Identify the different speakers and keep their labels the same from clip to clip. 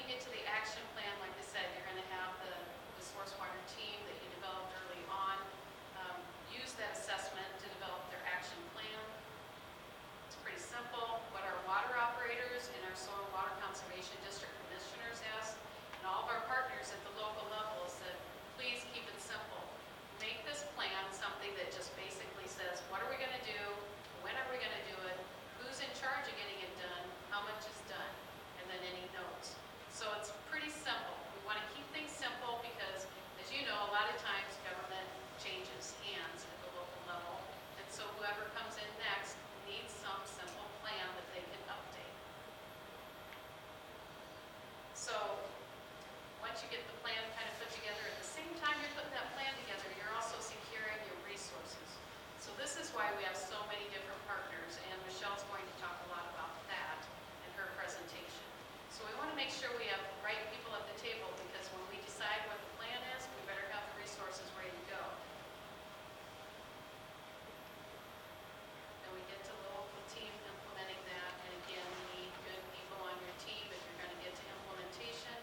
Speaker 1: you get to the action plan, like I said, you're going to have the source water team that you developed early on use that assessment to develop their action plan. It's pretty simple. What our water operators and our soil water conservation district commissioners ask, and all of our partners at the local level, is that please keep it simple. Make this plan something that just basically says, what are we going to do? When are we going to do it? Who's in charge of getting it done? How much is done? And then any notes. So it's pretty simple. We want to keep things simple because, as you know, a lot of times government changes hands at the local level. And so whoever comes in next needs some simple plan that they can update. So once you get the plan kind of put together, at the same time you're putting that plan together, you're also securing your resources. So this is why we have so many different partners, and Michelle's going to talk a lot about that in her presentation. So we want to make sure we have the right people at the table, because when we decide what the plan is, we better have the resources ready to go. Then we get to the local team implementing that, and again, we need good people on your team if you're going to get to implementation.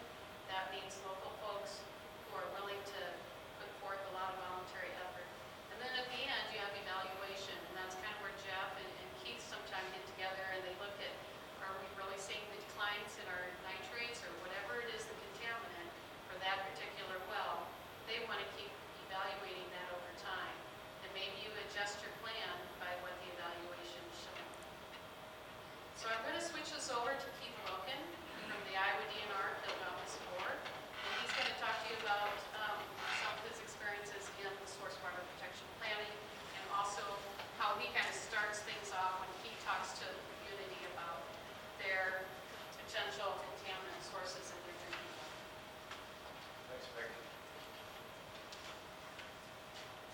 Speaker 1: That means local folks who are willing to put forth a lot of voluntary effort. And then at the end, you have evaluation, and that's kind of where Jeff and Keith sometimes get together and they look at, are we really seeing the declines in our nitrates or whatever it is, the contaminant for that particular well. They want to keep evaluating that over time. And maybe you adjust your plan by what the evaluation is showing. So I'm going to switch this over to Keith Wilken from the Iowa DNR Field Office 4. And he's going to talk to you about some of his experiences in the source water protection planning, and also how he kind of starts things off when he talks to the community about their potential contaminant sources in their drinking water.
Speaker 2: Thanks, Becky.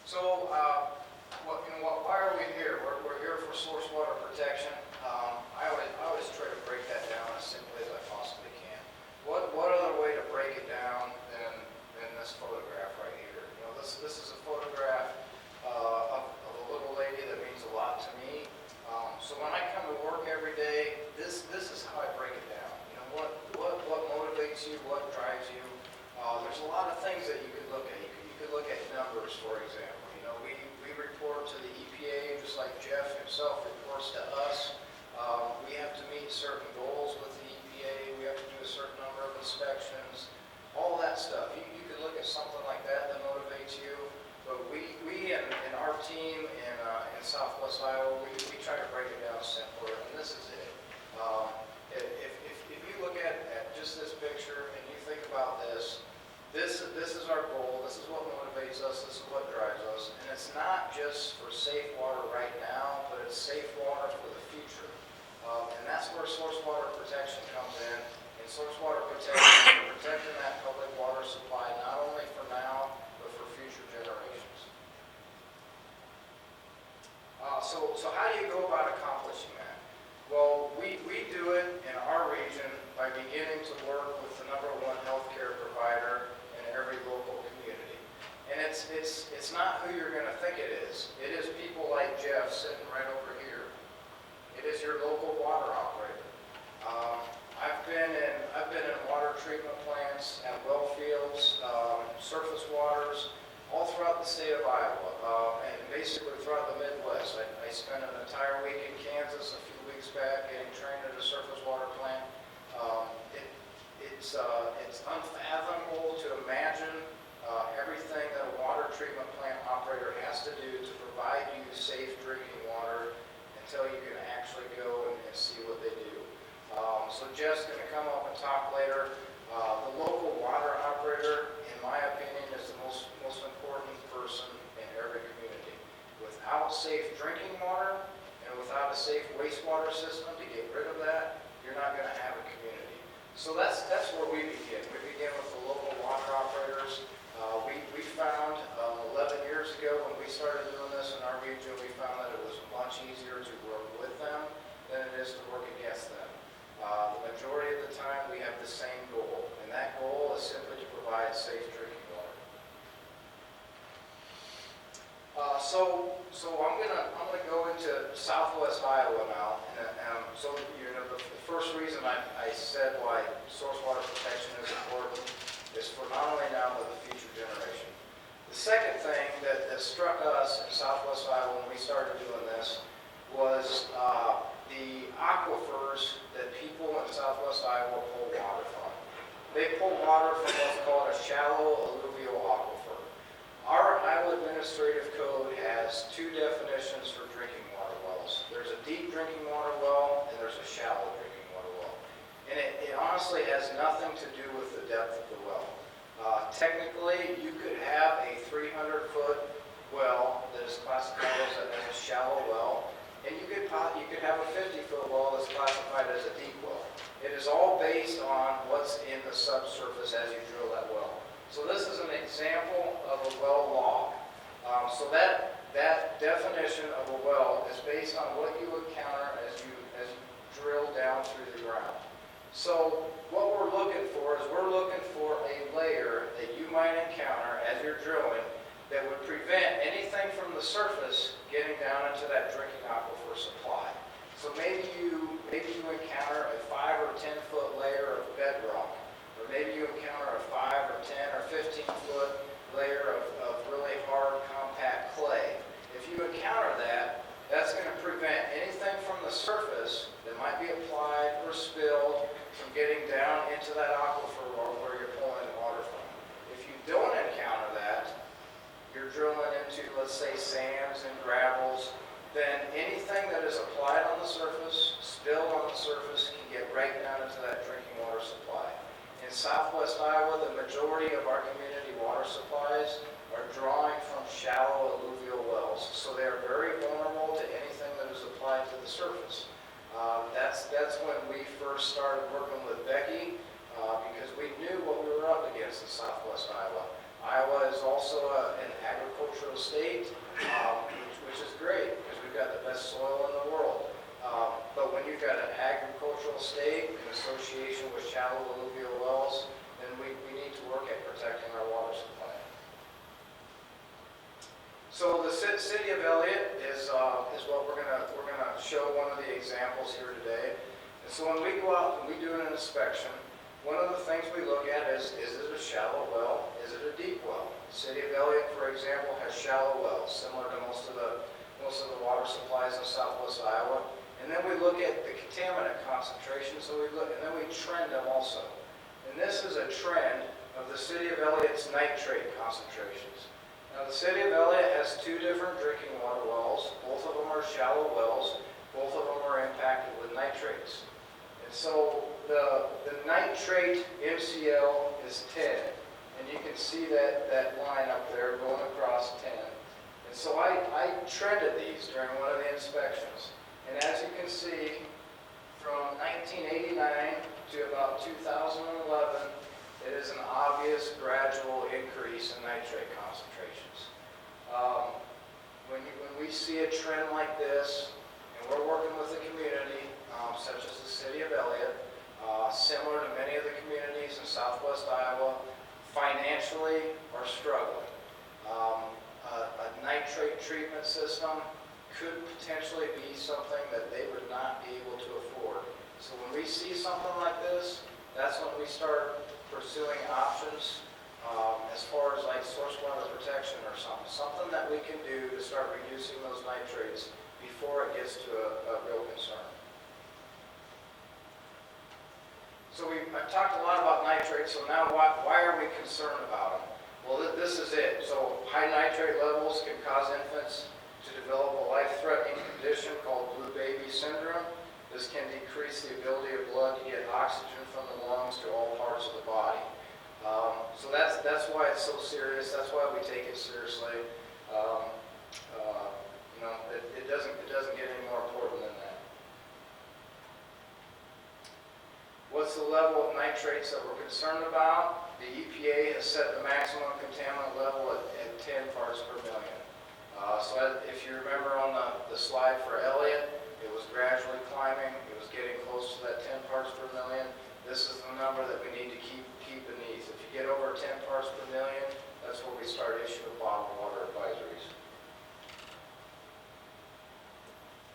Speaker 2: So, why are we here? We're here for source water protection. I always try to break that down as simply as I possibly can. What other way to break it down than this photograph right here? This is a photograph of a little lady that means a lot to me. So when I come to work every day, this is how I break it down. What motivates you? What drives you? There's a lot of things that you could look at. You could look at numbers, for example. We report to the EPA just like Jeff himself reports to us. We have to meet certain goals with the EPA. We have to do a certain number of inspections. All that stuff. You could look at something like that motivates you. But we in our team in Southwest Iowa, we try to break it down simpler, and this is it. If you look at just this picture and you think about this is our goal. This is what motivates us. This is what drives us. And it's not just for safe water right now, but it's safe water for the future. And that's where source water protection comes in. And source water protection, protecting that public water supply, not only for now, but for future generations. So how do you go about accomplishing that? Well, we do it in our region by beginning to work with the #1 healthcare provider in every local community. And it's not who you're going to think it is. It is people like Jeff sitting right over here. It is your local water operator. I've been in water treatment plants and well fields, surface waters, all throughout the state of Iowa, and basically throughout the Midwest. I spent an entire week in Kansas a few weeks back getting trained at a surface water plant. It's unfathomable to imagine everything that a water treatment plant operator has to do to provide you safe drinking water until you can actually go and see what they do. So Jeff's going to come up and talk later. The local water operator, in my opinion, is the most important person in every community. Without safe drinking water and without a safe wastewater system to get rid of that, you're not going to have a community. So that's where we begin. We begin with the local water operators. We found 11 years ago when we started doing this in our region, we found that it was much easier to work with them than it is to work against them. The majority of the time we have the same goal, and that goal is simply to provide safe drinking water. So I'm gonna go into Southwest Iowa now, and so you know the first reason I said why source water protection is important is for not only now but the future generation. The second thing that struck us in Southwest Iowa when we started doing this was the aquifers that people in Southwest Iowa pull water from. They pull water from what's called a shallow alluvial aquifer. Our Iowa Administrative Code has two definitions for drinking water wells. There's a deep drinking water well and there's a shallow drinking water well. And it honestly has nothing to do with the depth of the well. Technically, you could have a 300-foot well that is classified as a shallow well, and you could have a 50-foot well that's classified as a deep well. It is all based on what's in the subsurface as you drill that well. So this is an example of a well log. So that definition of a well is based on what you encounter as you drill down through the ground. So what we're looking for is we're looking for a layer that you might encounter as you're drilling that would prevent anything from the surface getting down into that drinking aquifer supply. So maybe you encounter a 5 or 10 foot layer of bedrock, or maybe you encounter a 5 or 10 or 15 foot layer of really hard compact clay. If you encounter that, that's going to prevent anything from the surface that might be applied or spilled from getting down into that aquifer where you're pulling the water from. If you don't encounter that, you're drilling into, let's say, sands and gravels, then anything that is applied on the surface, spilled on the surface, can get right down into that drinking water supply. In Southwest Iowa, the majority of our community water supplies are drawing from shallow alluvial wells, so they are very vulnerable to anything that is applied to the surface. That's when we first started working with Becky, because we knew what we were up against in Southwest Iowa. Iowa is also an agricultural state, which is great because we've got the best soil in the world. But when you've got an agricultural state in association with shallow alluvial wells, then we need to work at protecting our water supply. So the city of Elliott is what we're gonna show one of the examples here today. And so when we go out and we do an inspection, one of the things we look at is it a shallow well? Is it a deep well? The city of Elliott, for example, has shallow wells, similar to most of the water supplies in Southwest Iowa. And then we look at the contaminant concentrations, and then we trend them also. And this is a trend of the city of Elliott's nitrate concentrations. Now, the city of Elliott has two different drinking water wells. Both of them are shallow wells. Both of them are impacted with nitrates. And so the nitrate MCL is 10. And you can see that line up there going across 10. And so I trended these during one of the inspections. And as you can see, from 1989 to about 2011, it is an obvious gradual increase in nitrate concentrations. When we see a trend like this, and we're working with the community, such as the city of Elliott, similar to many of the communities in Southwest Iowa, financially are struggling. A nitrate treatment system could potentially be something that they would not be able to afford. So when we see something like this, that's when we start pursuing options as far as like source water protection or something that we can do to start reducing those nitrates before it gets to a real concern. So I've talked a lot about nitrates, so now why are we concerned about them? Well, this is it. So high nitrate levels can cause infants to develop a life-threatening condition called blue baby syndrome. This can decrease the ability of blood to get oxygen from the lungs to all parts of the body. So that's why it's so serious. That's why we take it seriously. It doesn't get any more important than that. What's the level of nitrates that we're concerned about? The EPA has set the maximum contaminant level at 10 parts per million. So if you remember on the slide for Elliott, it was gradually climbing. It was getting close to that 10 parts per million. This is the number that we need to keep beneath. If you get over 10 parts per million, that's where we start issuing bottled water advisories.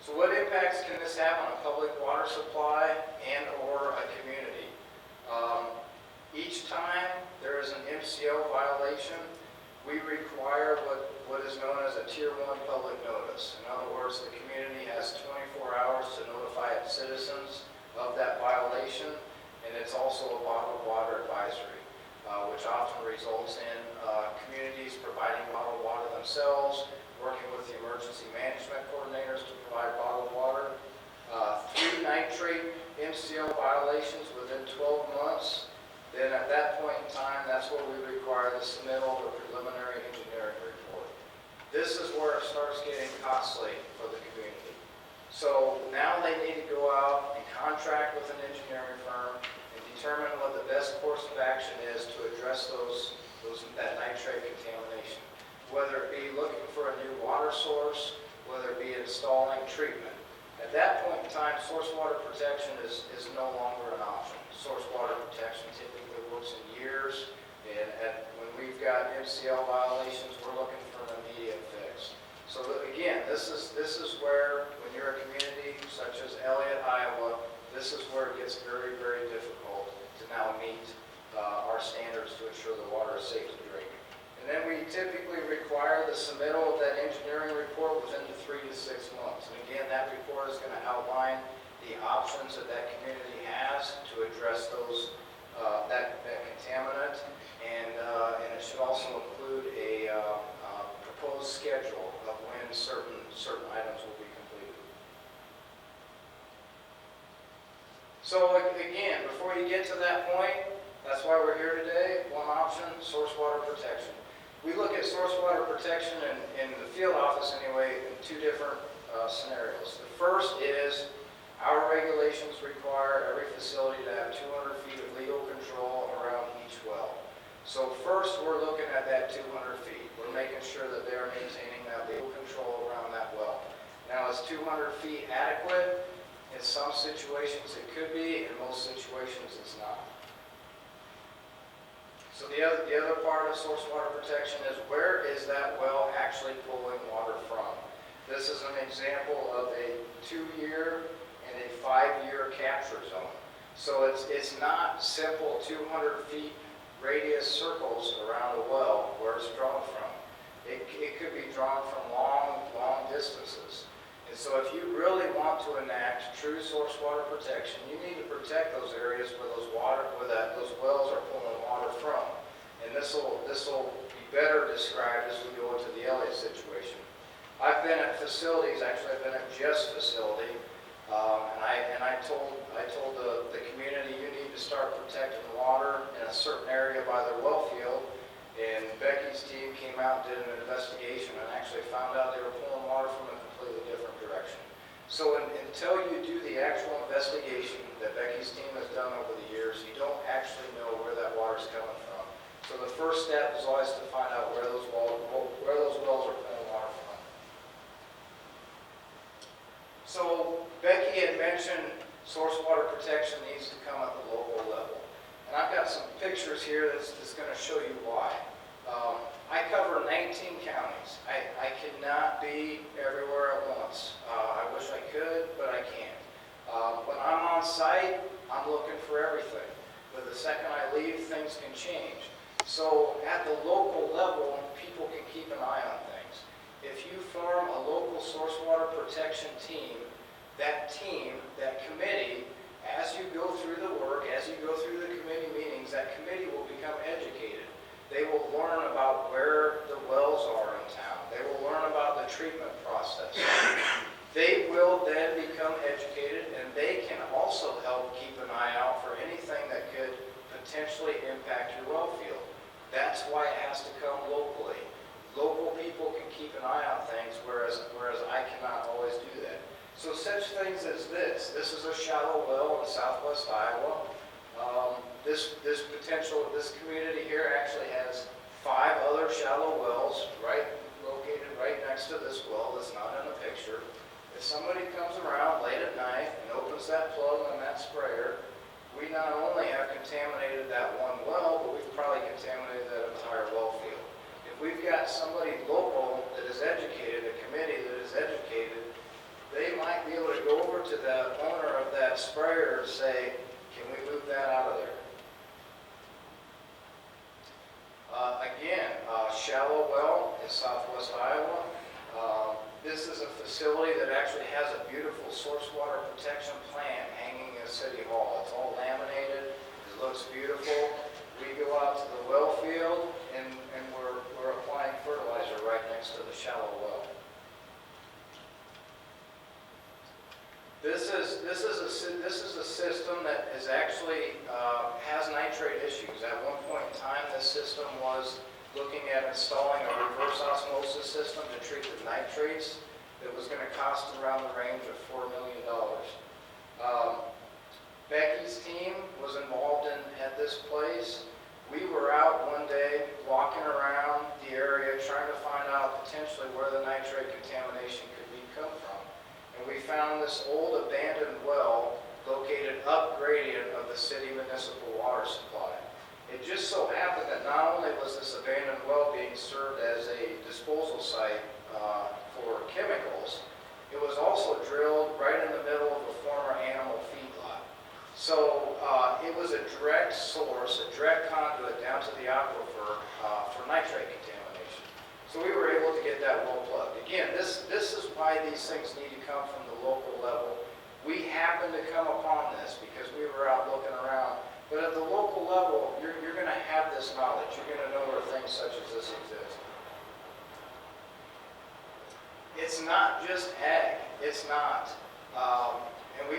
Speaker 2: So what impacts can this have on a public water supply and or a community? Each time there is an MCL violation, we require what is known as a Tier 1 public notice. In other words, the community has 24 hours to notify its citizens of that violation, and it's also a bottled water advisory, which often results in communities providing bottled water themselves, working with the emergency management coordinators to provide bottled water. 3 nitrate MCL violations within 12 months, then at that point in time, that's where we require the submittal of a preliminary engineering report. This is where it starts getting costly for the community. So now they need to go out and contract with an engineering firm and determine what the best course of action is to address that nitrate contamination. Whether it be looking for a new water source, whether it be installing treatment. At that point in time, source water protection is no longer an option. Source water protection typically works in years, and when we've got MCL violations, we're looking for an immediate fix. So again, this is where, when you're a community such as Elliott, Iowa, this is where it gets very, very difficult to now meet our standards to ensure the water is safe to drink. And then we typically require the submittal of that engineering report within 3 to 6 months. And again, that report is going to outline the options that community has to address that contaminant, and it should also include a proposed schedule of when certain items will be completed. So again, before you get to that point, that's why we're here today. One option, source water protection. We look at source water protection in the field office anyway in 2 different scenarios. The first is our regulations require every facility to have 200 feet of legal control around each well. So first we're looking at that 200 feet. We're making sure that they're maintaining that legal control around that well. Now, is 200 feet adequate? In some situations it could be, in most situations it's not. So the other part of source water protection is, where is that well actually pulling water from? This is an example of a 2-year and a 5-year capture zone. So it's not simple 200 feet radius circles around a well where it's drawn from. It could be drawn from long distances. And so if you really want to enact true source water protection, you need to protect those areas where those wells are pulling water from. And this will be better described as we go into the Elliott situation. I've been at facilities, actually I've been at Jeff's facility, and I told the community, you need to start protecting water in a certain area by their well field. And Becky's team came out and did an investigation and actually found out they were pulling water from a completely different direction. So until you do the actual investigation that Becky's team has done over the years, you don't actually know where that water is coming from. So the first step is always to find out where those wells are pulling water from. So Becky had mentioned source water protection needs to come at the local level. And I've got some pictures here that's going to show you why. I cover 19 counties. I cannot be everywhere at once. I wish I could, but I can't. When I'm on site, I'm looking for everything. But the second I leave, things can change. So at the local level, people can keep an eye on things. If you form a local source water protection team, that committee, as you go through the work, as you go through the committee meetings, that committee will become educated. They will learn about where the wells are in town. They will learn about the treatment process. They will then become educated, and they can also help keep an eye out for anything that could potentially impact your well field. That's why it has to come locally. Local people can keep an eye on things, whereas I cannot always do that. So such things as this is a shallow well in southwest Iowa. This community here actually has 5 other shallow wells located right next to this well that's not in the picture. If somebody comes around late at night and opens that plug on that sprayer, we not only have contaminated that one well, but we've probably contaminated that entire well field. If we've got somebody local that is educated, a committee that is educated, they might sprayer to say, can we move that out of there? Again, shallow well in southwest Iowa. This is a facility that actually has a beautiful source water protection plan hanging in City Hall. It's all laminated. It looks beautiful. We go out to the well field and we're applying fertilizer right next to the shallow well. This is a system that is actually has nitrate issues. At one point in time, this system was looking at installing a reverse osmosis system to treat the nitrates that was going to cost around the range of $4 million. Becky's team was involved at this place. We were out one day walking around the area trying to find out potentially where the nitrate contamination could come from. And we found this old abandoned well located up gradient of the city municipal water supply. It just so happened that not only was this abandoned well being served as a disposal site for chemicals, it was also drilled right in the middle of a former animal feedlot. So it was a direct source, a direct conduit down to the aquifer for nitrate contamination. So we were able to get that well plugged. Again, this is why these things need to come from the local level. We happened to come upon this because we were out looking around. But at the local level, you're going to have this knowledge. You're going to know where things such as this exist. It's not just ag. It's not. And we,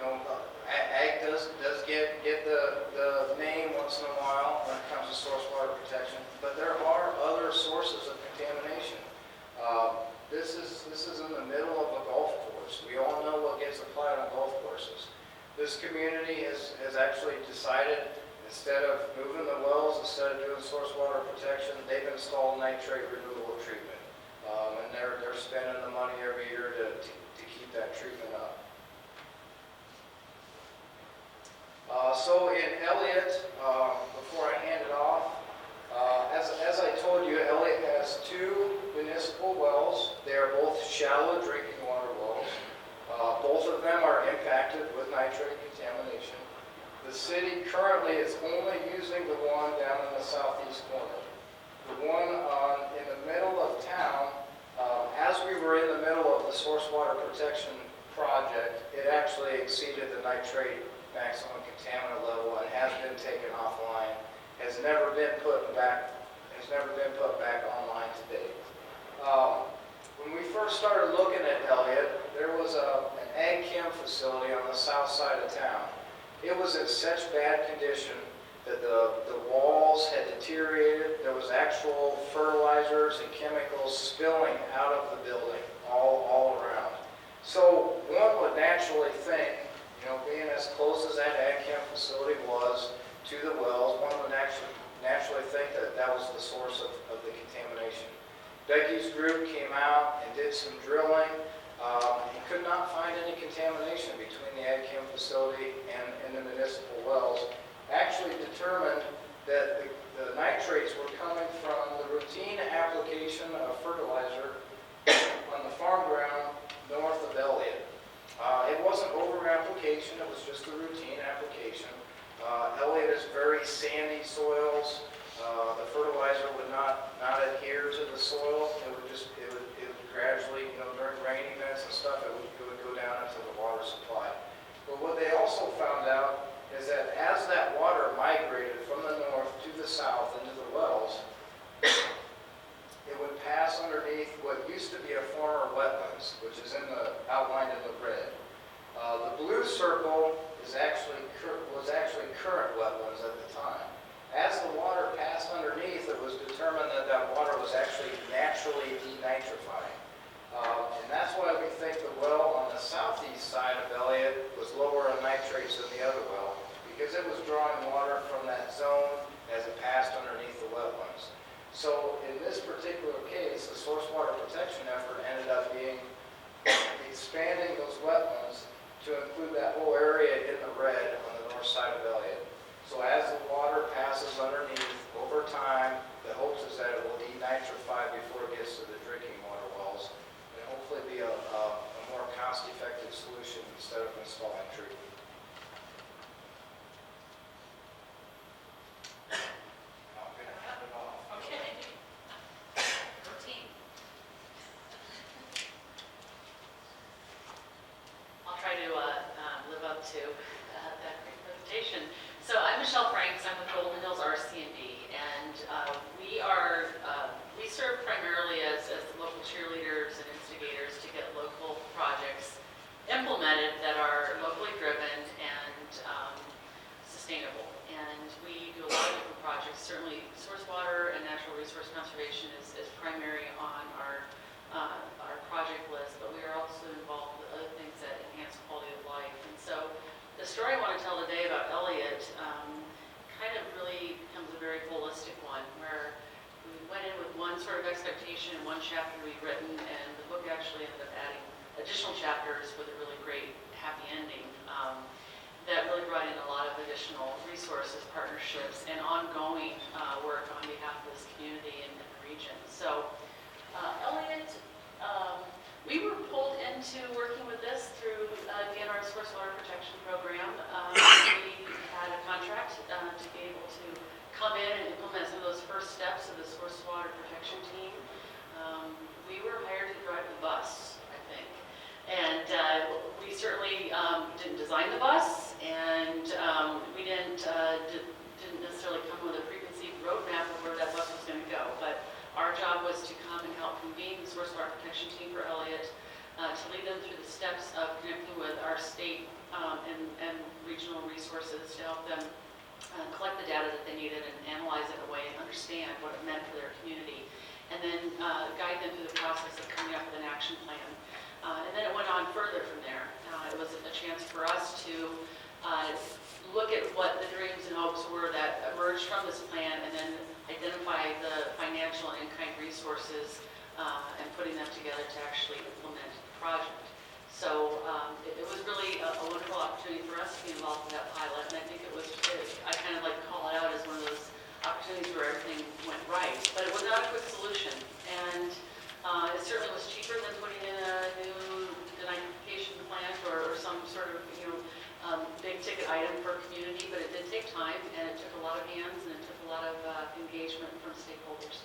Speaker 2: ag does get the name once in a while when it comes to source water protection. But there are other sources of contamination. This is in the middle of a golf course. We all know what gets applied on golf courses. This community has actually decided, instead of moving the wells, instead of doing source water protection, they've installed nitrate removal treatment. And they're spending the money every year to keep that treatment up. So in Elliott, before I hand it off, as I told you, Elliott has 2 municipal wells. They are both shallow drinking water wells. Both of them are impacted with nitrate contamination. The city currently is only using the one down in the southeast corner. The one in the middle of town, as we were in the middle of the source water protection project, it actually exceeded the nitrate maximum contaminant level and has been taken offline. Has never been put back online to date. When we first started looking at Elliott, there was an ag chem facility on the south side of town. It was in such bad condition that the walls had deteriorated. There was actual fertilizers and chemicals spilling out of the building all around. So one would naturally think, being as close as that ag chem facility was to the wells, one would naturally think that was the source of the contamination. Becky's group came out and did some drilling. He could not find any contamination between the ag chem facility and the municipal wells. Actually determined that the nitrates were coming from the routine application of fertilizer on the farm ground north of Elliott. It wasn't over-application, it was just a routine application. Elliott is very sandy soils. The fertilizer would not adhere to the soil. It would gradually, during rain events and stuff, it would go down into the water supply. But what they also found out is that as that water migrated from the north to the south into the wells, it would pass underneath what used to be a former wetlands, which is outlined in the red. The blue circle was actually current wetlands at the time. As the water passed underneath, it was determined that water was actually naturally denitrifying. And that's why we think the well on the southeast side of Elliott was lower in nitrates than the other well, because it was drawing water from that zone as it passed underneath the wetlands. So in this particular case, the source water protection effort ended up being expanding those wetlands to include that whole area in the red on the north side of Elliott. So as the water passes underneath, over time, the hopes is that it will denitrify before it gets to the drinking water wells, and hopefully be a more cost-effective solution instead of installing treatment.
Speaker 3: chapters with a really great happy ending. That really brought in a lot of additional resources, partnerships, and ongoing work on behalf of this community and the region. So Elliott, we were pulled into working with this through DNR's Source Water Protection Program. We had a contract to be able to come in and implement some of those first steps of the Source Water Protection team. We were hired to drive the bus, I think. And we certainly didn't design the bus, and we didn't necessarily come with a preconceived roadmap of where that bus was going to go. But our job was to come and help convene the Source Water Protection team for Elliott, to lead them through the steps of connecting with our state and regional resources to help them collect the data that they needed and analyze it in a way and understand what it meant for their community, and then guide them through the process of coming up with an action plan. And then it went on further from there. It was a chance for us to look at what the dreams and hopes were that emerged from this plan, and then identify the financial and in-kind resources and putting them together to actually implement the project. So it was really a wonderful opportunity for us to be involved in that pilot, and I think I kind of like to call it out as one of those opportunities where everything went right. But it was not a quick solution, and it certainly was cheaper than putting in a new denitrification plant or some sort of big ticket item for a community, but it did take time, and it took a lot of hands, and it took a lot of engagement from stakeholders.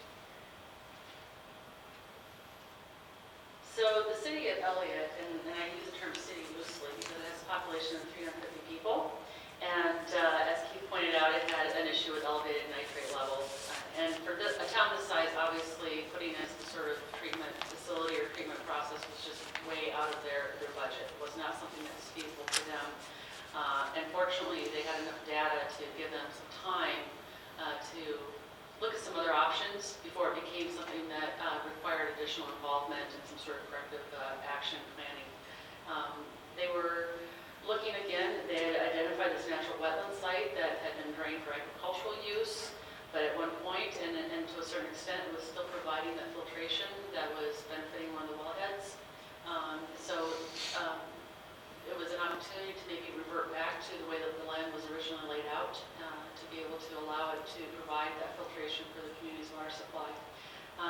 Speaker 3: So the city of Elliott, and I use the term city loosely because it has a population of 350 people, and as Keith pointed out, it had an issue with elevated nitrate levels. And for a town this size, obviously putting in some sort of treatment facility or treatment process was just way out of their budget. It was not something that was feasible for them. And fortunately, they had enough data to give them some time to look at some other options before it became something that required additional involvement and some sort of corrective action planning. They were looking again, they had identified this natural wetland site that had been drained for agricultural use, but at one point, and to a certain extent, it was still providing that filtration that was benefiting one of the wellheads. It was an opportunity to maybe revert back to the way that the land was originally laid out, to be able to allow it to provide that filtration for the community's water supply.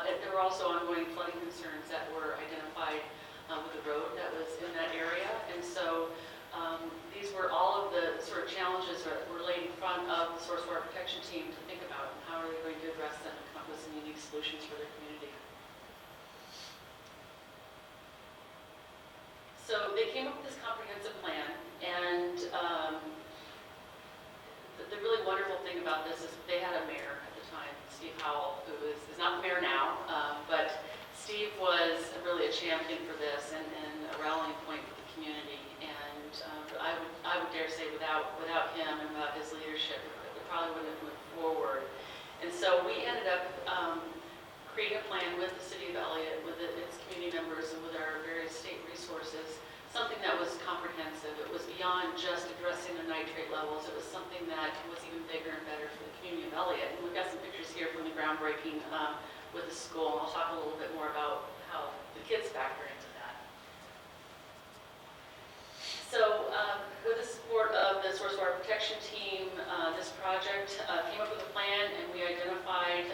Speaker 3: There were also ongoing flooding concerns that were identified with the road that was in that area, and so these were all of the sort of challenges that were laid in front of the Source Water Protection team to think about, and how are they going to address them and come up with some unique solutions for their community. So they came up with this comprehensive plan, and the really wonderful thing about this is they had a mayor at the time, Steve Howell, who is not the mayor now, but Steve was really a champion for this and a rallying point for the community. And I would dare say without him and without his leadership, it probably wouldn't have moved forward. And so we ended up creating a plan with the city of Elliott, with its community members, and with our various state resources, something that was comprehensive. It was beyond just addressing the nitrate levels. It was something that was even bigger and better for the community of Elliott. And we've got some pictures here from the groundbreaking with the school, and I'll talk a little bit more about how the kids factor into that. So with the support of the Source Water Protection team, this project came up with a plan, and we identified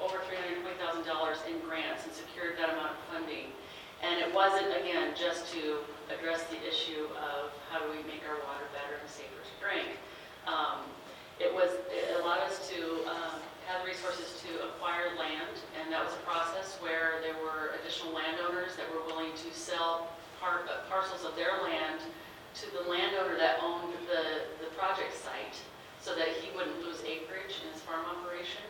Speaker 3: over $320,000 in grants and secured that amount of funding. And it wasn't, again, just to address the issue of how do we make our water better and safer to drink. It allowed us to have resources to acquire land, and that was a process where there were additional landowners that were willing to sell parcels of their land to the landowner that owned the project site, so that he wouldn't lose acreage in his farm operation.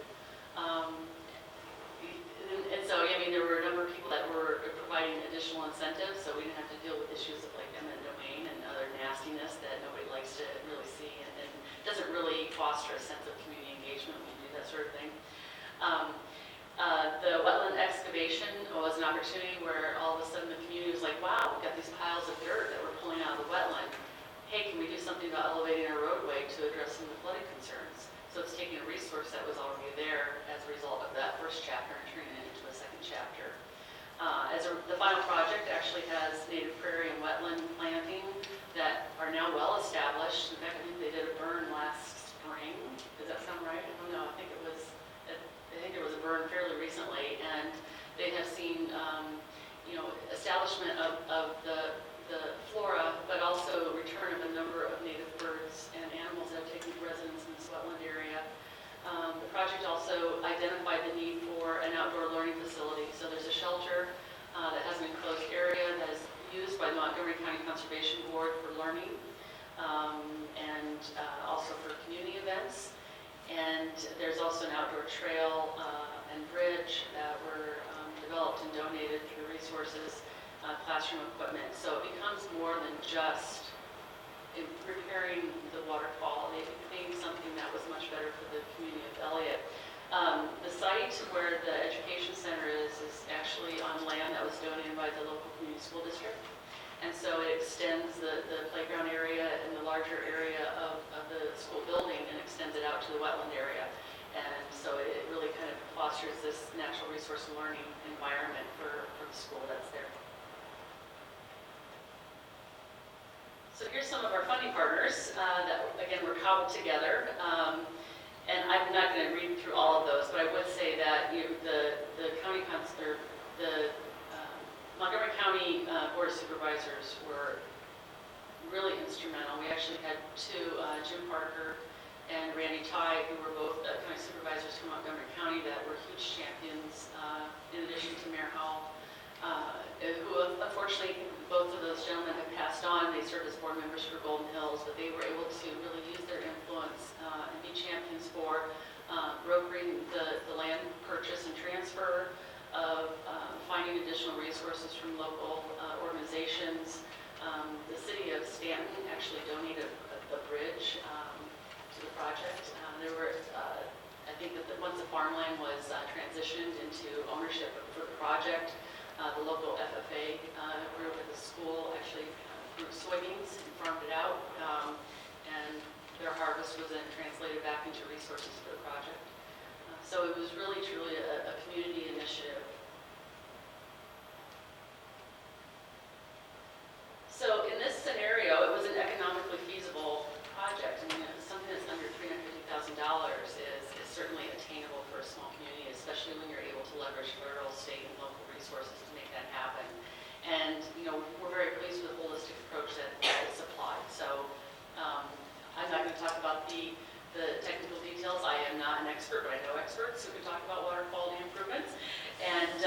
Speaker 3: And so, I mean, there were a number of people that were providing additional incentives, so we didn't have to deal with issues of like eminent domain and other nastiness that nobody likes to really see, and doesn't really foster a sense of community engagement when you do that sort of thing. The wetland excavation was an opportunity where all of a sudden the community was like, wow, we've got these piles of dirt that we're pulling out of the wetland. Hey, can we do something about elevating our roadway to address some of the flooding concerns? So it's taking a resource that was already there as a result of that first chapter and turning it into a second chapter. The final project actually has native prairie and wetland planting that are now well established. In fact, I think they did a burn last spring. Does that sound right? I don't know. I think there was a burn fairly recently, and they have seen, establishment of the flora, but also return of a number of native birds and animals that have taken residence in this wetland area. The project also identified the need for an outdoor learning facility. So there's a shelter that has an enclosed area that is used by the Montgomery County Conservation Board for learning and also for community events. And there's also an outdoor trail and bridge that were developed and donated through resources, classroom equipment. So it becomes more than just in preparing the water quality. It became something that was much better for the community of Elliott. The site where the education center is actually on land that was donated by the local community school district. And so it extends the playground area and the larger area of the school building and extends it out to the wetland area. And so it really kind of fosters this natural resource learning environment for the school that's there. So here's some of our funding partners that, again, were cobbled together. And I'm not going to read through all of those, but I would say that the county council, the Montgomery County Board of Supervisors were really instrumental. We actually had two, Jim Parker and Randy Ty, who were both county supervisors from Montgomery County that were huge champions, in addition to Mayor Howell, who unfortunately both of those gentlemen have passed on. They served as board members for Golden Hills, but they were able to really use their influence and be champions for brokering the land purchase and transfer, of finding additional resources from local organizations. The city of Stanton actually donated a bridge to the project. There were, I think that once the farmland was transitioned into ownership for the project, the local FFA group at the school actually grew soybeans and farmed it out, and their harvest was then translated back into resources for the project. So it was really, truly a community initiative. So in this scenario, it was an economically feasible project. I mean, something that's under $350,000 is certainly attainable for a small community, especially when you're able to leverage federal, state, and local resources to make that happen. And, we're very pleased with the holistic approach that is applied. So I'm not going to talk about the technical details. I am not an expert, but I know experts who can talk about water quality improvements. And,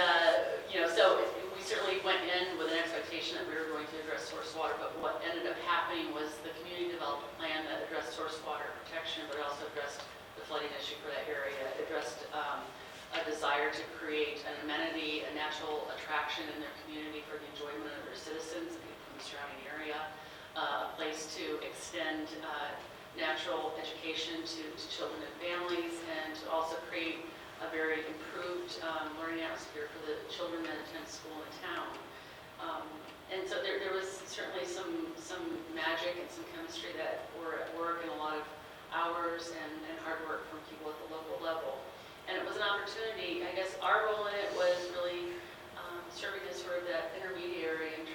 Speaker 3: so we certainly went in with an expectation that we were going to address source water, but what ended up happening was the community developed a plan that addressed source water protection, but also addressed the flooding issue for that area. It addressed a desire to create an amenity, a natural attraction in their community for the enjoyment of their citizens and people from the surrounding area, a place to extend natural education to children and families, and to also create a very improved learning atmosphere for the children that attend school in town. And so there was certainly some magic and some chemistry that were at work, and a lot of hours and hard work from people at the local level. And it was an opportunity. I guess our role in it was really serving as sort of that intermediary and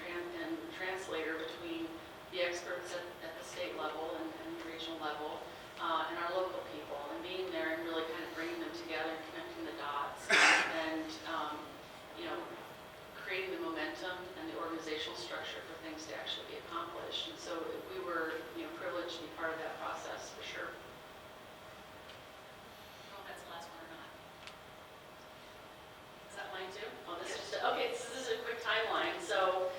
Speaker 3: translator between the experts at the state level and the regional level and our local people, and being there and really kind of bringing them together and connecting the dots and creating the momentum and the organizational structure for things to actually be accomplished. And so we were privileged to be part of that process for sure. Oh, that's the last one or not? Is that mine too? Oh, this is okay. This is a quick timeline. So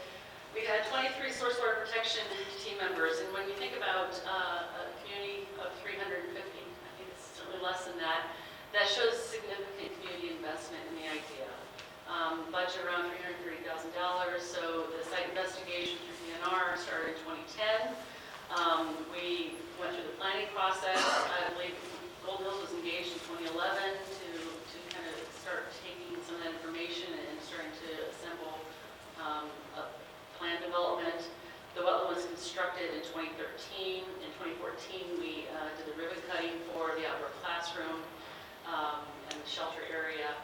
Speaker 3: we had 23 source water protection team members, and when you think about a community of 350, I think it's certainly less than that, that shows significant community investment in the idea. Budget around $330,000, so the site investigation through DNR started in 2010. We went through the planning process. I believe Gold Hills was engaged in 2011 to kind of start taking some of that information and starting to assemble a plan development. The wetland was constructed in 2013. In 2014, we did the ribbon cutting for the outdoor classroom and the shelter area.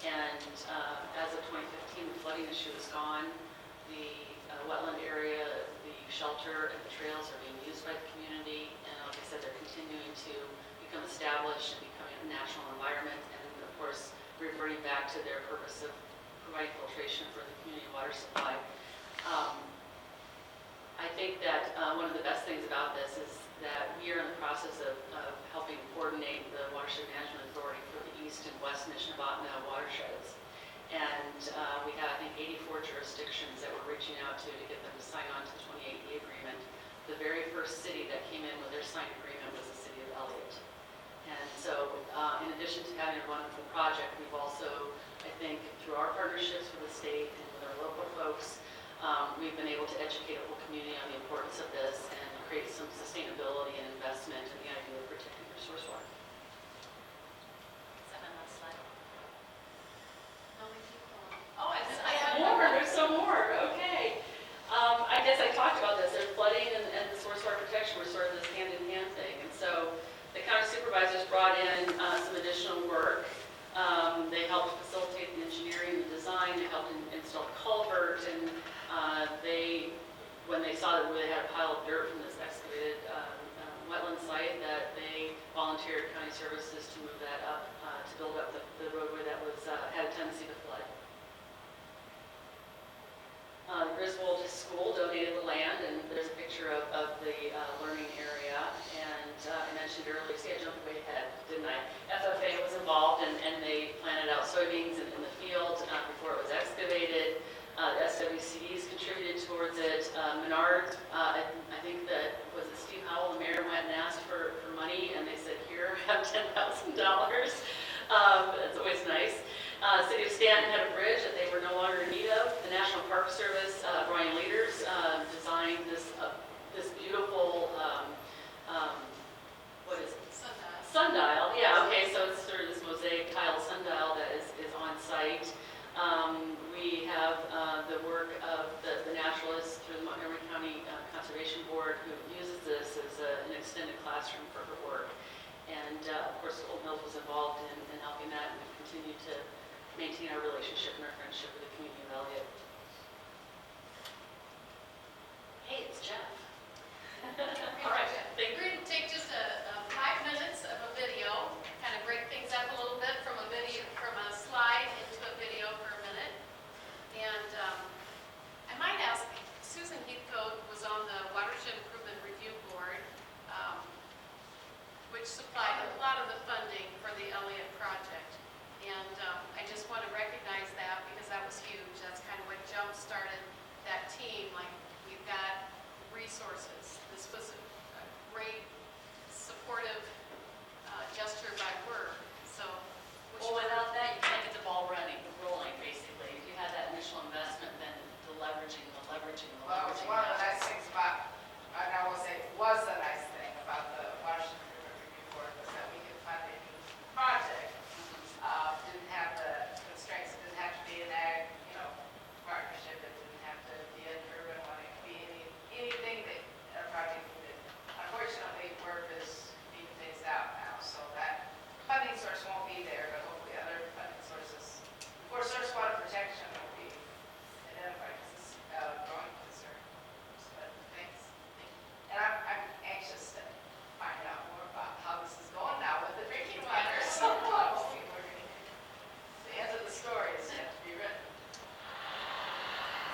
Speaker 3: And as of 2015, the flooding issue is gone. The wetland area, the shelter, and the trails are being used by the community. And like I said, they're continuing to become established and becoming a natural environment. And of course, reverting back to their purpose of providing filtration for the community water supply. I think that one of the best things about this is that we are in the process of helping coordinate the Watershed Management Authority for the East and West Nishnabotna watersheds. And we have, I think, 84 jurisdictions that we're reaching out to get them to sign on to the 28E agreement. The very first city that came in with their signed agreement was the city of Elliott. And so in addition to having a wonderful project, we've also, I think, through our partnerships with the state and with our local folks, we've been able to educate a whole community on the importance of this and create some sustainability and investment in the idea of protecting your source water.
Speaker 1: Is that my last slide? No, we keep going. Oh, I have
Speaker 3: More, there's some more, okay. I guess I talked about this, there's flooding and the source water protection were sort of this hand-in-hand thing. And so the county supervisors brought in some additional work. They helped facilitate the engineering, the design, they helped install culvert, and when they saw that they had a pile of dirt from this excavated wetland site, that they volunteered county services to move that up, to build up the roadway that had a tendency to flood. The Griswold School donated the land, and there's a picture of the learning area. And I mentioned earlier, see, I jumped way ahead, didn't I? FFA was involved, and they planted out soybeans in the field before it was excavated. The SWCDs contributed towards it. Menard, I think that, was it Steve Howell, the mayor, went and asked for money, and they said, here, have $10,000. That's always nice. City of Stanton had a bridge that they were no longer in need of. The National Park Service, Brian Leaders, designed this beautiful, what is it?
Speaker 1: Sundial.
Speaker 3: Sundial, yeah, okay, so it's sort of this mosaic tile sundial that is on site. We have the work of the naturalists through the Montgomery County Conservation Board, who uses this as an extended classroom for her work. And of course, Old Mills was involved in helping that, and we continue to maintain our relationship and our friendship with the community of Elliott. Hey, it's Jeff. All right, thank
Speaker 1: We're
Speaker 3: you.
Speaker 1: going to take just 5 minutes of a video, kind of break things up a little bit from a slide into a video for a minute. And I might ask, Susan Heathcote was on the Watershed Improvement Review Board, which supplied a lot of the funding for the Elliott project. And I just want to recognize that because that was huge. That's kind of what jump-started that team. Like, we've got resources. This was a great, supportive gesture by word. So,
Speaker 3: Well, without that, you can't get the ball rolling, basically. If you had that initial investment, then the leveraging.
Speaker 4: Well, one of the nice things about, and I will say was a nice thing about the Watershed Improvement Review Board was that we could fund any project. Didn't have the constraints, it didn't have to be an ag, partnership, it didn't have to be an urban one, it could be anything that a project needed. Unfortunately, work is being phased out now, so that funding source won't be there, but hopefully other funding sources for source water protection will be identified as a growing concern. But thanks. And I'm anxious to find out more about how this is going now with the drinking water. So most people are going to, the end of the story is yet to be written.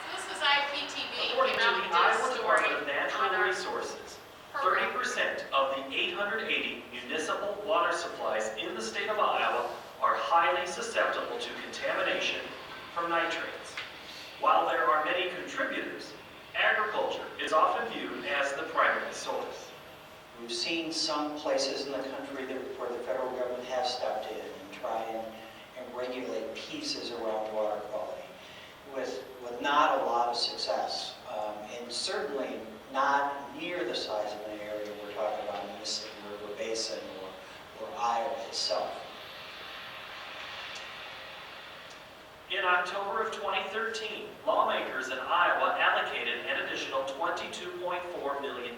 Speaker 1: So this is IPTV.
Speaker 5: According to
Speaker 1: came out
Speaker 5: the
Speaker 1: and did a
Speaker 5: Iowa
Speaker 1: story
Speaker 5: Department of Natural
Speaker 1: on our
Speaker 5: Resources,
Speaker 1: program.
Speaker 5: 30% of the 880 municipal water supplies in the state of Iowa are highly susceptible to contamination from nitrates. While there are many contributors, agriculture is often viewed as the primary source.
Speaker 6: We've seen some places in the country where the federal government has stepped in and try and regulate pieces around water quality with not a lot of success, and certainly not near the size of an area we're talking about in the Mississippi River Basin or Iowa itself.
Speaker 5: In October of 2013, lawmakers in Iowa allocated an additional $22.4 million,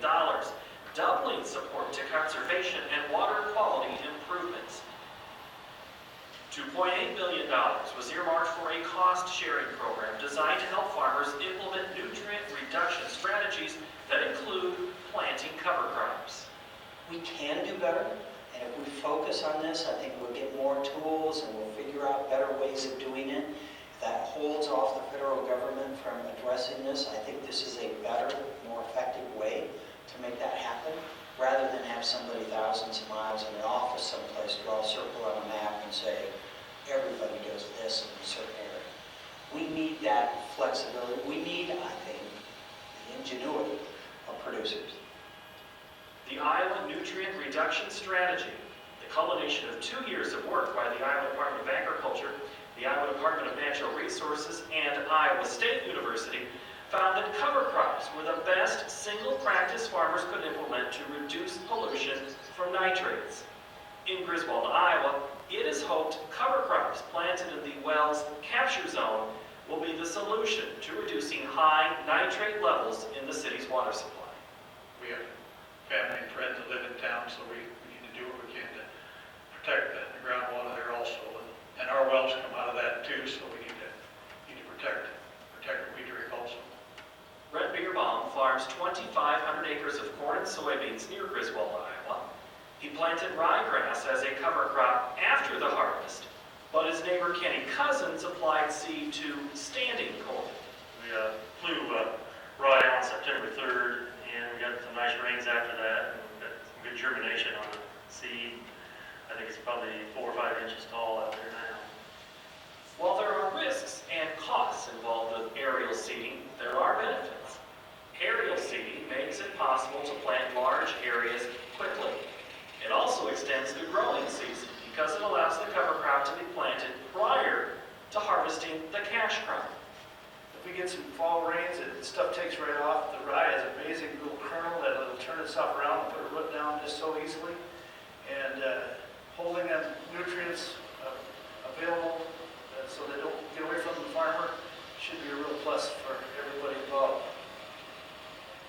Speaker 5: doubling support to conservation and water quality improvements. $2.8 million was earmarked for a cost-sharing program designed to help farmers implement nutrient reduction strategies that include planting cover crops.
Speaker 6: We can do better, and if we focus on this, I think we'll get more tools and we'll figure out better ways of doing it. If that holds off the federal government from addressing this, I think this is a better, more effective way to make that happen, rather than have somebody thousands of miles in an office someplace draw a circle on a map and say, everybody does this in a certain area. We need that flexibility. We need, I think, the ingenuity of producers.
Speaker 5: The Iowa Nutrient Reduction Strategy, the culmination of 2 years of work by the Iowa Department of Agriculture, the Iowa Department of Natural Resources, and Iowa State University, found that cover crops were the best single practice farmers could implement to reduce pollution from nitrates. In Griswold, Iowa, it is hoped cover crops planted in the well's capture zone will be the solution to reducing high nitrate levels in the city's water supply.
Speaker 7: We have family and friends that live in town, so we need to do what we can to protect the groundwater there also. And our wells come out of that too, so we need to protect what we drink also.
Speaker 5: Brett Bierbaum farms 2,500 acres of corn and soybeans near Griswold, Iowa. He planted ryegrass as a cover crop after the harvest, but his neighbor Kenny Cousins applied seed to standing corn.
Speaker 8: We flew rye on September 3rd, and we got some nice rains after that, and we got some good germination on the seed. I think it's probably 4 or 5 inches tall out there now.
Speaker 5: While there are risks and costs involved with aerial seeding, there are benefits. Aerial seeding makes it possible to plant large areas quickly. It also extends the growing season because it allows the cover crop to be planted prior to harvesting the cash crop.
Speaker 9: If we get some fall rains, stuff takes right off. The rye has an amazing little kernel that will turn itself around and put a root down just so easily. And holding them nutrients available so they don't get away from the farmer should be a real plus for everybody involved.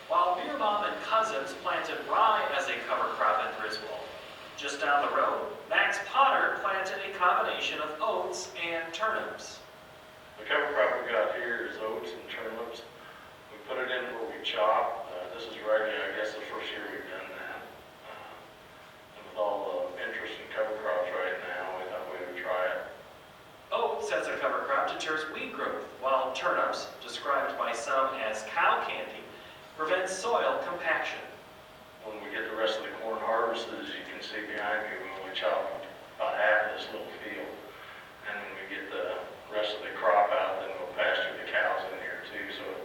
Speaker 5: While Bierbaum and Cousins planted rye as a cover crop in Griswold, just down the road, Max Potter planted a combination of oats and turnips.
Speaker 8: The cover crop we got here is oats and turnips. We put it in where we chop. This is right, I guess, the first year we've done that. And with all the interest in cover crops right now, we thought we would try it.
Speaker 5: Oats as a cover crop deters weed growth, while turnips, described by some as cow candy, prevent soil compaction.
Speaker 8: When we get the rest of the corn harvested, as you can see behind me, we only chop about half of this little field. And when we get the rest of the crop out, then we'll pasture the cows in here too. So it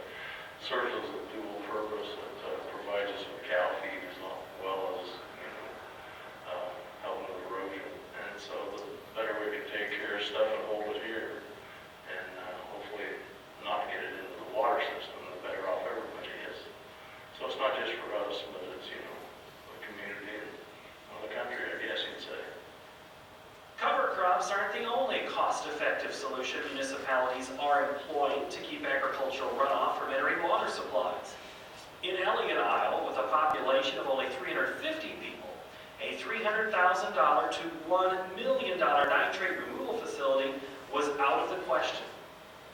Speaker 8: serves as a dual purpose. It provides us with cow feed as well as, helping with erosion. And so the better we can take care of stuff and hold it here, and hopefully not get it into the water system, the better off everybody is. So it's not just for us, but it's, the community and the country, I guess you'd say.
Speaker 5: Cover crops aren't the only cost-effective solution municipalities are employing to keep agricultural runoff from entering water supplies. In Elliott, Iowa, with a population of only 350 people, a $300,000 to $1 million nitrate removal facility was out of the question.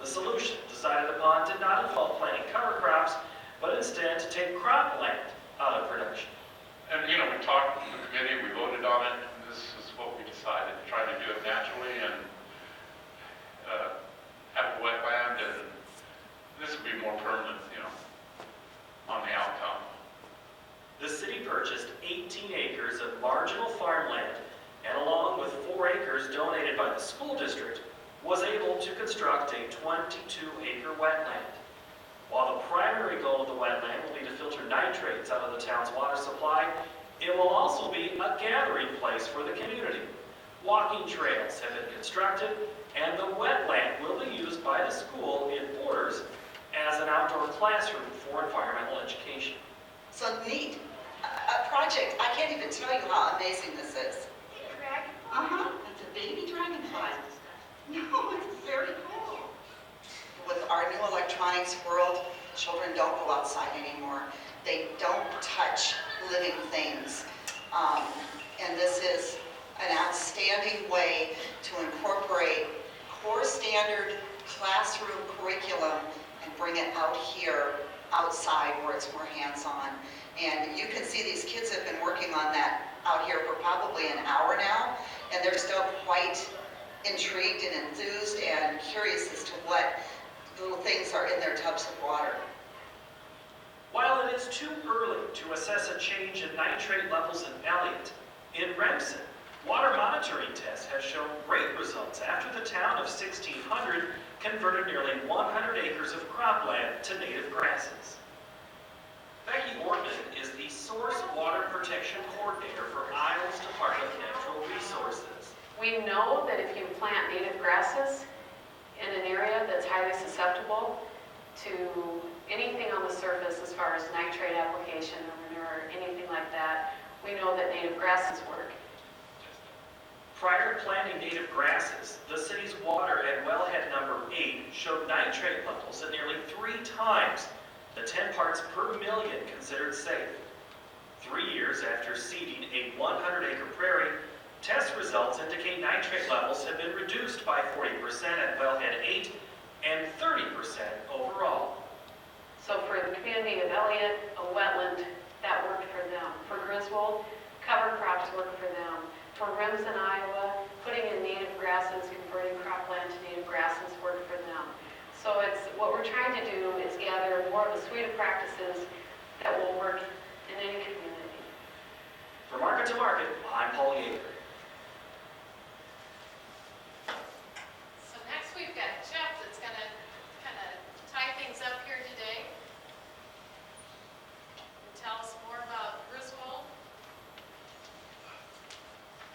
Speaker 5: The solution decided upon did not involve planting cover crops, but instead to take cropland out of production.
Speaker 7: And, we talked in the committee, we voted on it, and this is what we decided, to try to do it naturally and have a wetland, and this would be more permanent, on the outcome.
Speaker 5: The city purchased 18 acres of marginal farmland and along with 4 acres donated by the school district, was able to construct a 22-acre wetland. While the primary goal of the wetland will be to filter nitrates out of the town's water supply, it will also be a gathering place for the community. Walking trails have been constructed, and the wetland will be used by the school it borders as an outdoor classroom for environmental education.
Speaker 10: So neat. A project. I can't even tell you how amazing this is. It's a baby dragonfly. No, it's very cool. With our new electronics world, children don't go outside anymore. They don't touch living things. And this is an outstanding way to incorporate core standard classroom curriculum and bring it out here, outside where it's more hands-on. And you can see these kids have been working on that out here for probably an hour now, and they're still quite intrigued and enthused and curious as to what little things are in their tubs of water.
Speaker 5: While it is too early to assess a change in nitrate levels in Elliott, in Remsen, water monitoring tests have shown great results after the town of 1600 converted nearly 100 acres of cropland to native grasses. Becky Ohrtman is the Source Water Protection Coordinator for Iowa's Department of Natural Resources.
Speaker 1: We know that if you plant native grasses in an area that's highly susceptible to anything on the surface as far as nitrate application or manure or anything like that, we know that native grasses work.
Speaker 5: Prior to planting native grasses, the city's water at wellhead number 8 showed nitrate levels at nearly 3 times the 10 parts per million considered safe. 3 years after seeding a 100-acre prairie, test results indicate nitrate levels have been reduced by 40% at wellhead 8 and 30% overall.
Speaker 1: So for the community of Elliott, a wetland, that worked for them. For Griswold, cover crops work for them. For Remsen, Iowa, putting in native grasses, converting cropland to native grasses work for them. So it's what we're trying to do is gather more of a suite of practices that will work in any community.
Speaker 5: For Market to Market, I'm Paul Yeager.
Speaker 1: So next we've got Jeff that's going to kind of tie things up here today and tell us more about Griswold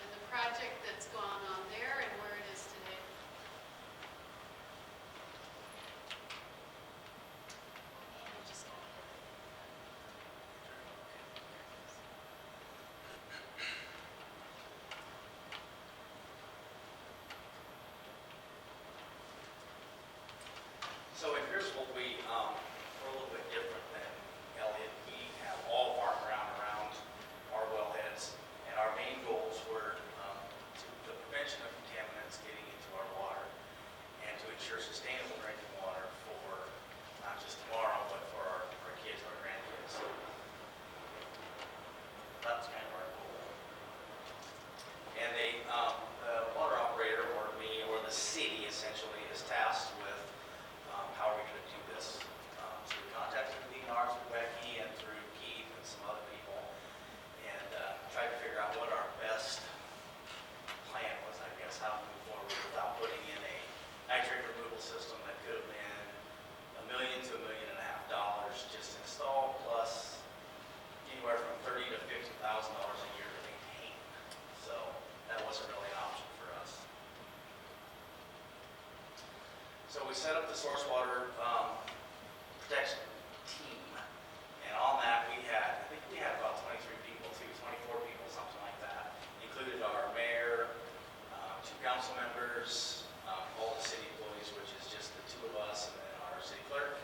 Speaker 1: and the project that's gone on there and where it is today.
Speaker 11: So in Griswold, we're a little bit different than Elliott. We have all farm ground around our wellheads, and our main goals were the prevention of contaminants getting into our water and to ensure sustainable drinking water for not just tomorrow, but for our kids, our grandkids. That's kind of our goal. And the water operator, or me, or the city essentially, is tasked with how are we going to do this? So we contacted the DNRs with Becky and through Keith and some other people, and tried to figure out what our best plan was, I guess, how to move forward without putting in a nitrate removal system that could have been $1 million to $1.5 million just to install, plus anywhere from $30,000 to $50,000 a year to maintain. So that wasn't really an option for us. So we set up the source water protection team, and on that I think we had about 23 people, 24 people, something like that. Included our mayor, 2 council members, all the city employees, which is just the 2 of us, and then our city clerk,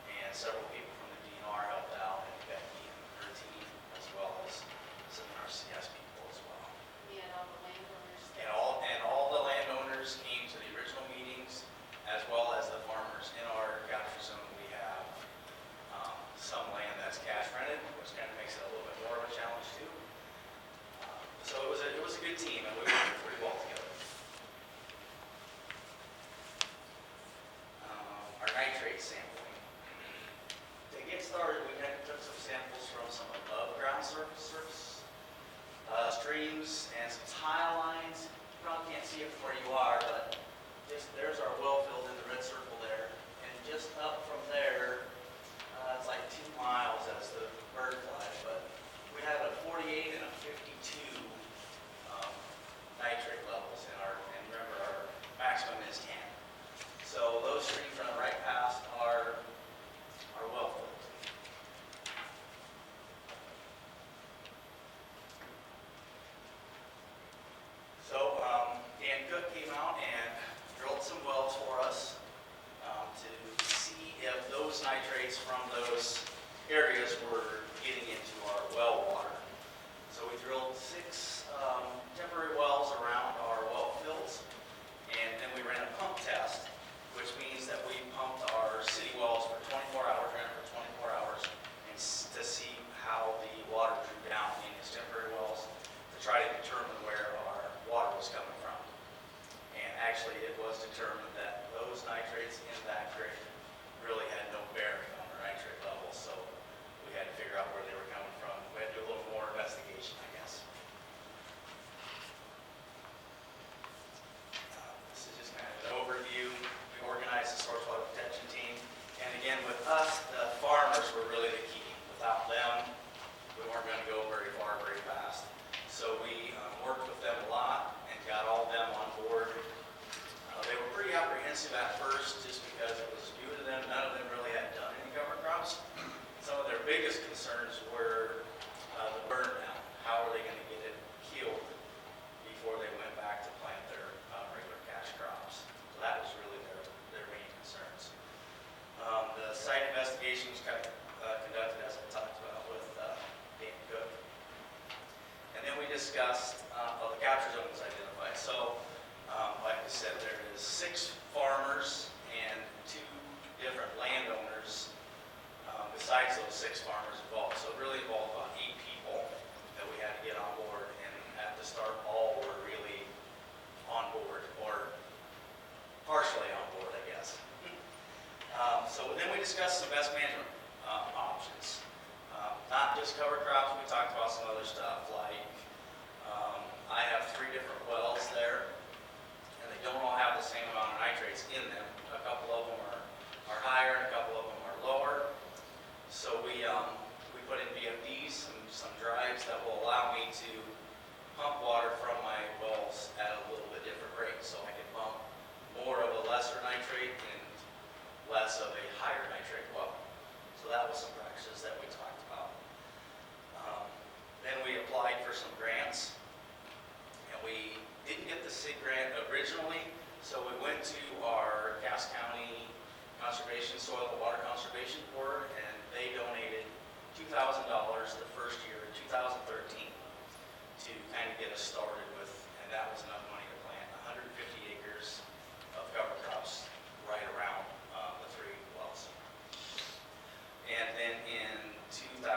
Speaker 11: and several people from the DNR helped out, and Becky and her team, as well as some of our CS people as well.
Speaker 1: Yeah, and all the landowners.
Speaker 11: And all the landowners came to the original meetings, as well as the farmers. In our capture zone, we have some land that's cash rented, which kind of makes it a little bit more of a challenge too. So it was a good team, and we worked pretty well together. Our nitrate sampling. To get started, we took some samples from some above ground surface streams and some tile lines. You probably can't see it from where you are, but there's our well field in the red circle there, and just up from there, it's like 2 miles as the bird flies, but we have a 48 and a 52 nitrate levels in and remember our maximum is 10. So those streams run right past our well field. So Dan Cook came out and drilled some wells for us to see if those nitrates from those areas were getting into our well water. So we drilled 6 temporary wells around our well fields. And then we ran a pump test, which means that we pumped our city wells for 24 hours, ran it for 24 hours, and to see how the water drew down in these temporary wells to try to determine where our water was coming from. And actually, it was determined that those nitrates in that creek really had no bearing on the nitrate levels, so we had to figure out where they were coming from. We had to do a little more investigation, I guess. This is just kind of an overview. We organized the source water protection team. And again, with us, the farmers were really the key. Without them, we weren't going to go very far, very fast. So we worked with them a lot and got all of them on board. They were pretty apprehensive at first just because it was new to them. None of them really had done any cover crops. Some of their biggest concerns were the burn down. How are they going to get it healed before they went back to plant their regular cash crops? So that was really their main concerns. The site investigation was conducted, as I talked about, with Dan Cook. And then we discussed, the capture zone was identified. So, like I said, there is 6 farmers and 2 different landowners besides those 6 farmers involved. So it really involved about 8 people that we had to get on board. And at the start, all were really on board, or partially on board, I guess. So then we discussed some best management options. Not just cover crops, we talked about some other stuff like I have 3 different wells there, and they don't all have the same amount of nitrates in them. A couple of them are higher, and a couple of them are lower. So we put in VFDs, some drives that will allow me to pump water from my wells at a little bit different rate. So I can pump more of a lesser nitrate and less of a higher nitrate well. So that was some practices that we talked about. Then we applied for some grants. We didn't get the SIG grant originally, so we went to our Cass County Conservation Soil and Water Conservation Board, and they donated $2,000 the first year in 2013 to kind of get us started with, and that was enough money to plant 150 acres of cover crops right around the 3 wells. And then in 2014,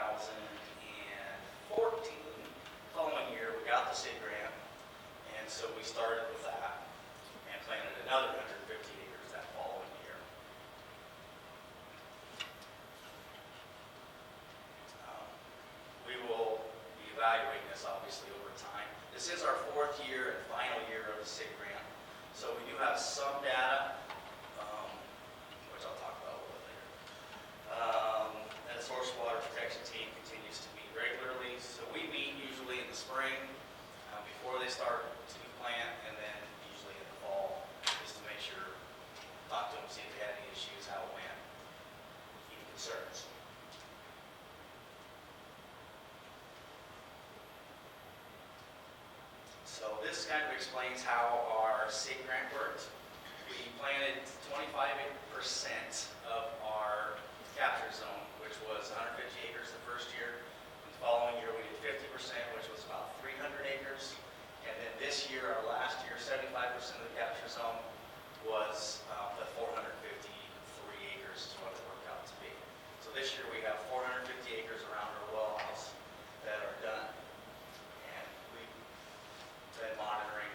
Speaker 11: following year, we got the SIG grant. And so we started with that and planted another 150 acres that following year. We will be evaluating this obviously over time. This is our 4th year and final year of the SIG grant. So we do have some data, which I'll talk about a little bit later. And the source water protection team continues to meet regularly. So we meet usually in the spring before they start to plant, and then usually in the fall, just to make sure, talk to them, see if they had any issues, how it went, any concerns. So this kind of explains how our SIG grant worked. We planted 25% of our capture zone, which was 150 acres the first year. The following year, we did 50%, which was about 300 acres. And then this year, our last year, 75% of the capture zone was the 453 acres is what it worked out to be. So this year, we have 450 acres around our well house that are done. And we've been monitoring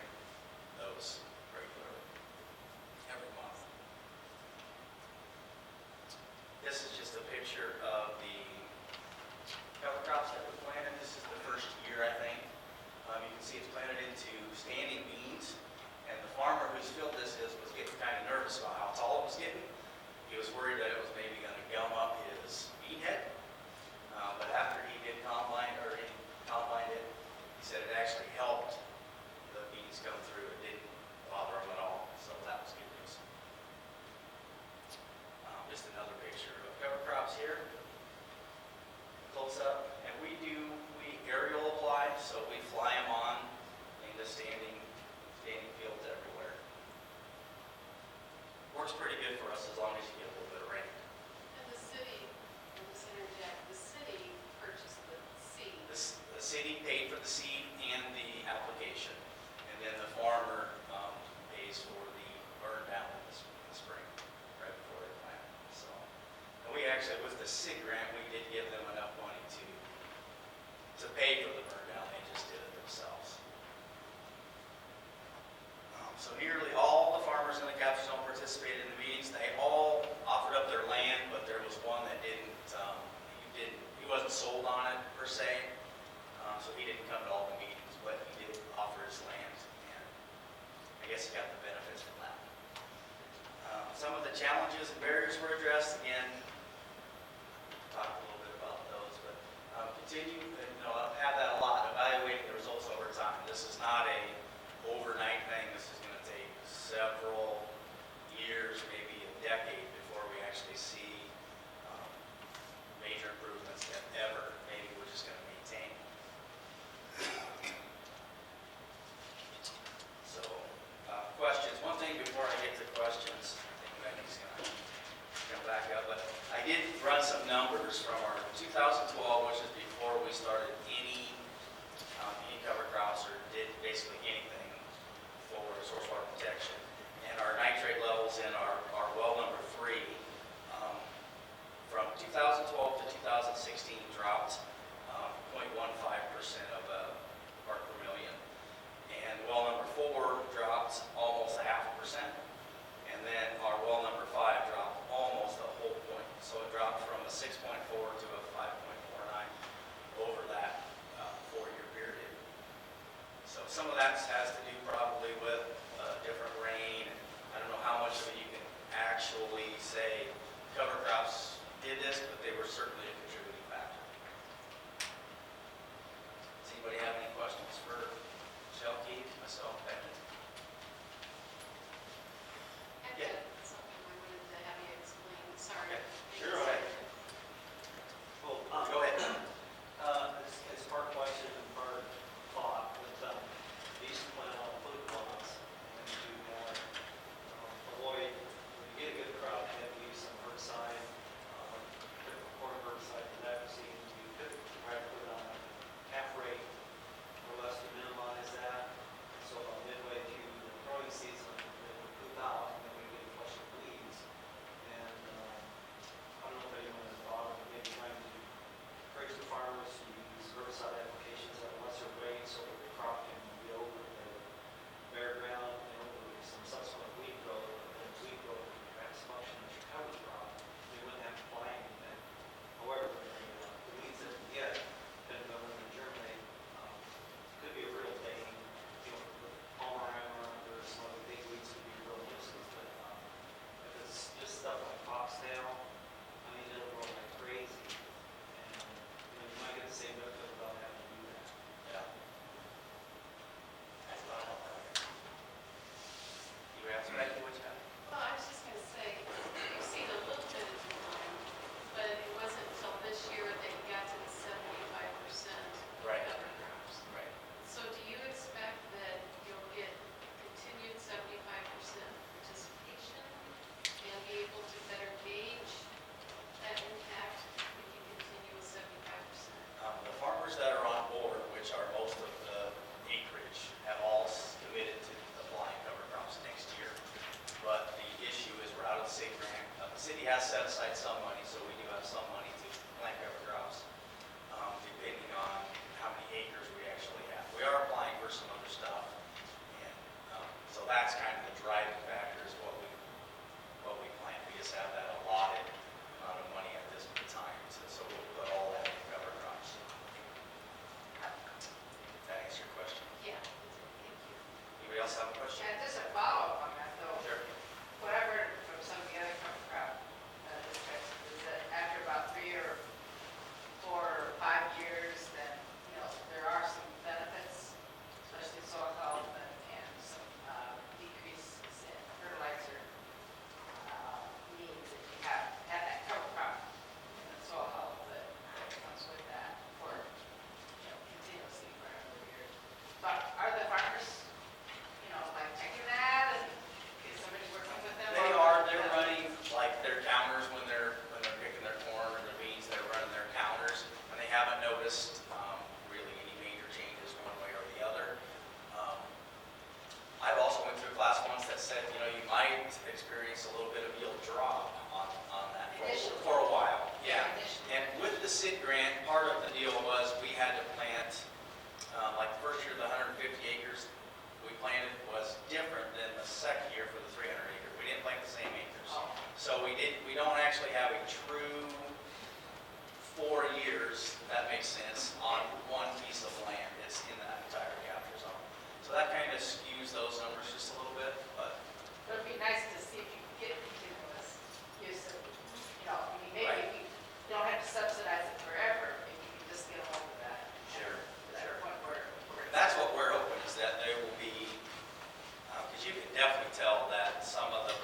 Speaker 11: those regularly, every month. This is just a picture of the cover crops that we planted. This is the first year, I think. You can see it's planted into standing beans, and the farmer whose field this is was getting kind of nervous about how tall it was getting. He was worried that it was maybe going to gum up his bean head, but after he did combined it, he said it actually helped the beans come through. It didn't bother him at all, so that was good news. Just another picture of cover crops here, close up, and we aerial apply, so we fly them on into standing fields everywhere. Works pretty good for us as long as you get a little bit of rain.
Speaker 1: And the city, in this interject, the city purchased the seed.
Speaker 11: The city paid for the seed and the application. wasn't sold on it per se, so he didn't come to all the meetings, but he did offer his land, and I guess he got the benefits from that. Some of the challenges and barriers were addressed. Again, talked a little bit about those, but continue, have that a lot, evaluating the results over time. This is not a overnight thing. This is going to take several years, maybe a decade, before we actually see major improvements, if ever. Maybe we're just going to maintain. So, questions. One thing before I get to questions, I think Metheny's going to come back up, but I did run some numbers from our 2012, which is before we started any cover crops or did basically anything for source water protection. And our nitrate levels in our well number 3 from 2012 to 2016 dropped 0.15% of a part per million. And well number 4 dropped almost 0.5%. And then our well number 5 dropped almost a whole point. So it dropped from a 6.4 to a 5.49 over that 4-year period. So some of that has to do probably with different rain. I don't know how much of it you can actually say cover crops did this, but they were certainly a contributing factor. Does anybody have any questions for Michelle, Keith, myself, Becky?
Speaker 1: I
Speaker 11: Yeah.
Speaker 1: had something I wanted to have you explain, sorry.
Speaker 11: Okay. Sure, go ahead.
Speaker 12: Well,
Speaker 11: Go ahead.
Speaker 12: it's part question and part thought, but we used to plant a lot of food plots, and to avoid, when you get a good crop, you have to use some herbicide, different corn herbicide for that season. You could try to put it on half rate or less to minimize that. So about midway through the growing season, it would poop out, and then we get a flush of weeds. And I don't know if anyone has thought of maybe trying to encourage the farmers to use herbicide applications at a lesser rate so that the crop can yield with the bare ground, with some subsequent weed growth, and weed growth can perhaps function as your cover crop. You wouldn't have to apply anything. However, the weeds that you get, depending on when they germinate, could be a real pain. With palmer or some other big weeds could be a real nuisance. But if it's just stuff like foxtail, I mean, it'll grow like crazy. And you might get the same benefit without having to do that.
Speaker 11: Yeah. That's about all. You were asking Becky what you had?
Speaker 1: Well, I was just going to say, you've seen a little bit of decline, but it wasn't until this year that you got to the 75%
Speaker 11: Right.
Speaker 1: cover crops.
Speaker 11: Right.
Speaker 1: So do you expect that you'll get continued 75% participation and be able to better gauge that impact if you continue with 75%?
Speaker 11: The farmers that are on board, which are most of the acreage, have all committed to applying cover crops next year. But the issue is we're out of the city grant. The city has set aside some money, so we do have some money to plant cover crops, depending on how many acres we actually have. We are applying for some other stuff, and so that's kind of the driving factor is what we plant. We just have that allotted amount of money at this time, so we'll put all that in cover crops. That answer your question?
Speaker 1: Yeah, thank you.
Speaker 11: Anybody else have a question?
Speaker 4: And just a follow-up on that though,
Speaker 11: Sure.
Speaker 4: what I heard from some of the other cover crop districts is that after about 3 or 4 or 5 years, then, there are some benefits, especially soil health and some decreases in fertilizer needs if you have that cover crop and the soil health that comes with that for, continuously for a number of years. But are the farmers, like checking that and is somebody working with them?
Speaker 11: They are, they're running like their counters when they're picking their corn or their beans, they're running their counters, and they haven't noticed really any major changes one way or the other. I've also went through class once that said, you might experience a little bit of yield drop on that
Speaker 4: Initially.
Speaker 11: for a while. Yeah.
Speaker 4: Initially.
Speaker 11: And with the SID grant, part of the deal was we had to plant, like the first year, the 150 acres we planted was different than the second year for the 300 acres. We didn't plant the same acres.
Speaker 4: Oh.
Speaker 11: So we don't actually have a true 4 year acres, that makes sense, on one piece of land. It's in that entire capture zone. So that kind of skews those numbers just a little bit, but
Speaker 4: But it'd be nice to see if you can get continuous use of, I mean, maybe
Speaker 11: Right.
Speaker 4: if you don't have to subsidize it forever, if you can just get a hold of that.
Speaker 11: sure,
Speaker 4: To that
Speaker 11: sure.
Speaker 4: point where it's.
Speaker 11: That's what we're hoping, is that there will be, because you can definitely tell that some of the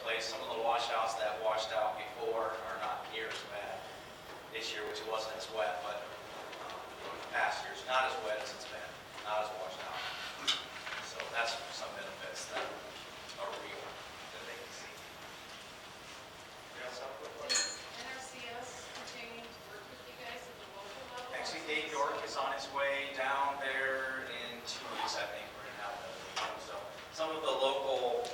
Speaker 11: washouts that washed out before are not near as bad this year, which it wasn't as wet, but in the past years, not as wet as it's been, not as washed out. So that's some benefits that are real, that they can see. You else have a quick question?
Speaker 1: NRCS continuing to work with you guys at the local level?
Speaker 11: Actually, Dave York is on his way down there in 2 weeks, I think. We're gonna have the meeting. So some of the local,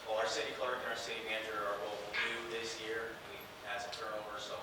Speaker 11: well, our city clerk and our city manager are both new this year. We had some turnover, so